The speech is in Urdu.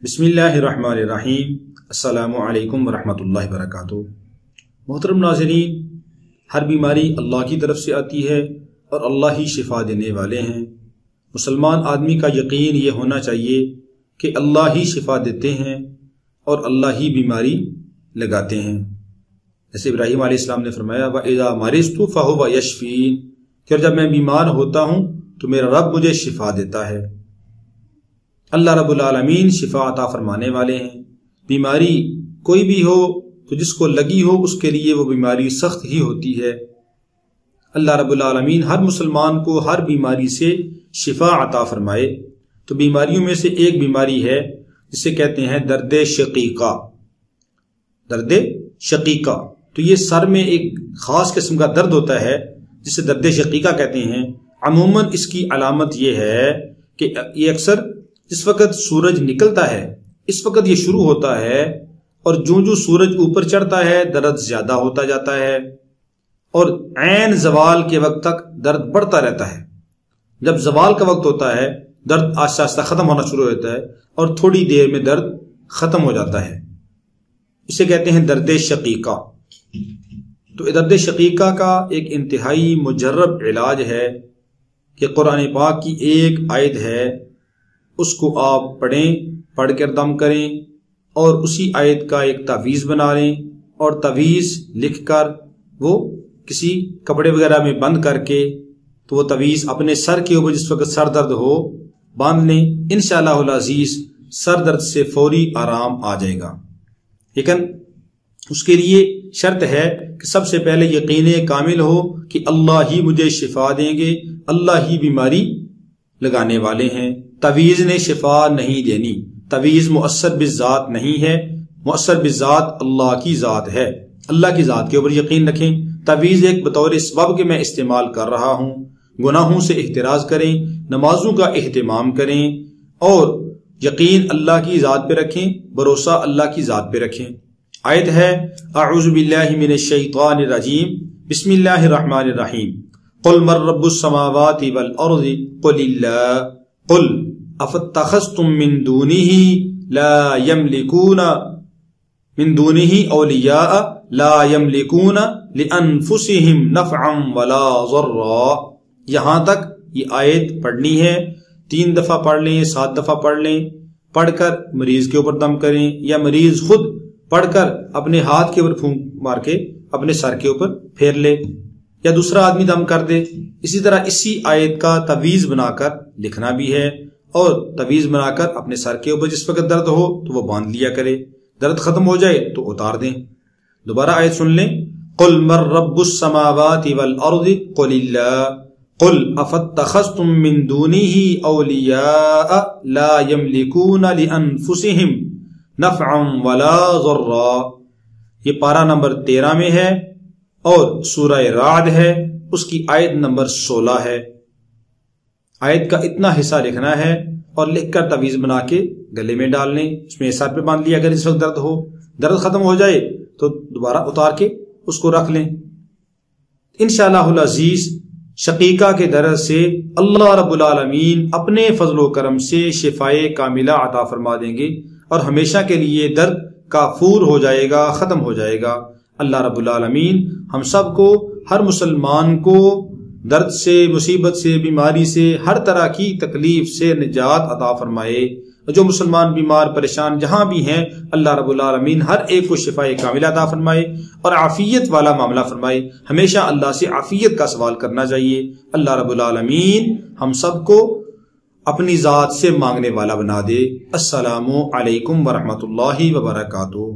بسم اللہ الرحمن الرحیم۔ السلام علیکم ورحمۃ اللہ وبرکاتہ۔ محترم ناظرین، ہر بیماری اللہ کی طرف سے آتی ہے اور اللہ ہی شفا دینے والے ہیں۔ مسلمان آدمی کا یقین یہ ہونا چاہیے کہ اللہ ہی شفا دیتے ہیں اور اللہ ہی بیماری لگاتے ہیں۔ جیسے ابراہیم علیہ السلام نے فرمایا وَإِذَا مَرِضْتُ فَهُوَ يَشْفِينِ، کہ جب میں بیمار ہوتا ہوں تو میرا رب مجھے شفا دیتا ہے۔ اللہ رب العالمین شفا عطا فرمانے والے ہیں۔ بیماری کوئی بھی ہو تو جس کو لگی ہو اس کے لیے وہ بیماری سخت ہی ہوتی ہے۔ اللہ رب العالمین ہر مسلمان کو ہر بیماری سے شفا عطا فرمائے۔ تو بیماریوں میں سے ایک بیماری ہے جسے کہتے ہیں درد شقیقہ۔ درد شقیقہ تو یہ سر میں ایک خاص قسم کا درد ہوتا ہے جسے درد شقیقہ کہتے ہیں۔ عموماً اس کی علامت یہ ہے کہ یہ اکثر جس وقت سورج نکلتا ہے اس وقت یہ شروع ہوتا ہے، اور جو سورج اوپر چڑھتا ہے درد زیادہ ہوتا جاتا ہے، اور عین زوال کے وقت تک درد بڑھتا رہتا ہے۔ جب زوال کا وقت ہوتا ہے درد آہستہ آہستہ ختم ہونا شروع ہوتا ہے اور تھوڑی دیر میں درد ختم ہو جاتا ہے۔ اسے کہتے ہیں درد شقیقہ۔ تو درد شقیقہ کا ایک انتہائی مجرب علاج ہے کہ قرآن پاک کی ایک آیت ہے، اس کو آپ پڑھ کر دم کریں اور اسی آیت کا ایک تعویذ بنا لیں، اور تعویذ لکھ کر وہ کسی کپڑے وغیرہ میں بند کر کے تو وہ تعویذ اپنے سر کے اوپر جس وقت سر درد ہو باندھ لیں۔ انشاءاللہ العزیز سر درد سے فوری آرام آ جائے گا۔ لیکن اس کے لیے شرط ہے کہ سب سے پہلے یقین کامل ہو کہ اللہ ہی مجھے شفا دیں گے، اللہ ہی بیماری لگانے والے ہیں۔ تعویذ نے شفا نہیں دینی، تعویذ مؤثر بالذات نہیں ہے، مؤثر بالذات اللہ کی ذات ہے۔ اللہ کی ذات کے اوپر یقین رکھیں۔ تعویذ ایک بطور سبب کہ میں استعمال کر رہا ہوں، گناہوں سے احتراز کریں، نمازوں کا اہتمام کریں، اور یقین اللہ کی ذات پہ رکھیں، بھروسہ اللہ کی ذات پہ رکھیں۔ آیت ہے اعوذ باللہ من الشیطان الرجیم، بسم اللہ الرحمن الرحیم، قل من رب السماوات والارض قل اللہ قل افاتخذتم من دونه لا يملكون من دونه اولیاء لا يملكون لانفسهم نفعا ولا ضرا۔ یہاں تک یہ آیت پڑھنی ہے، 3 دفعہ پڑھ لیں، 7 دفعہ پڑھ لیں، پڑھ کر مریض کے اوپر دم کریں، یا مریض خود پڑھ کر اپنے ہاتھ کے اوپر پھونک مار کے اپنے سر کے اوپر پھیر لے، یا دوسرا آدمی دم کر دے۔ اسی طرح اسی آیت کا تعویذ بنا کر لکھنا بھی ہے، اور تعویذ بنا کر اپنے سر کے اوپر جس وقت درد ہو تو وہ باندھ لیا کرے، درد ختم ہو جائے تو اتار دیں۔ دوبارہ آیت سن لیں، قل من رب السماوات والارض قل اللہ قل افاتخذتم من دونه اولیاء لا يملكون لانفسهم نفعا ولا ضرا۔ یہ پارہ نمبر 13 میں ہے اور سورہ رعد ہے، اس کی آیت نمبر 16 ہے۔ آیت کا اتنا حصہ لکھنا ہے اور لکھ کر تعویذ بنا کے گلے میں ڈال لیں، اس میں سر پہ باندھ لیا اگر اس وقت درد ہو، درد ختم ہو جائے تو دوبارہ اتار کے اس کو رکھ لیں۔ انشاءاللہ العزیز شقیقہ کے درد سے اللہ رب العالمین اپنے فضل و کرم سے شفائے کاملہ عطا فرما دیں گے، اور ہمیشہ کے لیے درد کافور ہو جائے گا، ختم ہو جائے گا۔ اللہ رب العالمین ہم سب کو، ہر مسلمان کو درد سے، مصیبت سے، بیماری سے، ہر طرح کی تکلیف سے نجات عطا فرمائے۔ جو مسلمان بیمار پریشان جہاں بھی ہیں اللہ رب العالمین ہر ایک کو شفاء کاملہ عطا فرمائے اور عافیت والا معاملہ فرمائے۔ ہمیشہ اللہ سے عافیت کا سوال کرنا چاہیے۔ اللہ رب العالمین ہم سب کو اپنی ذات سے مانگنے والا بنا دے۔ السلام علیکم ورحمۃ اللہ وبرکاتہ۔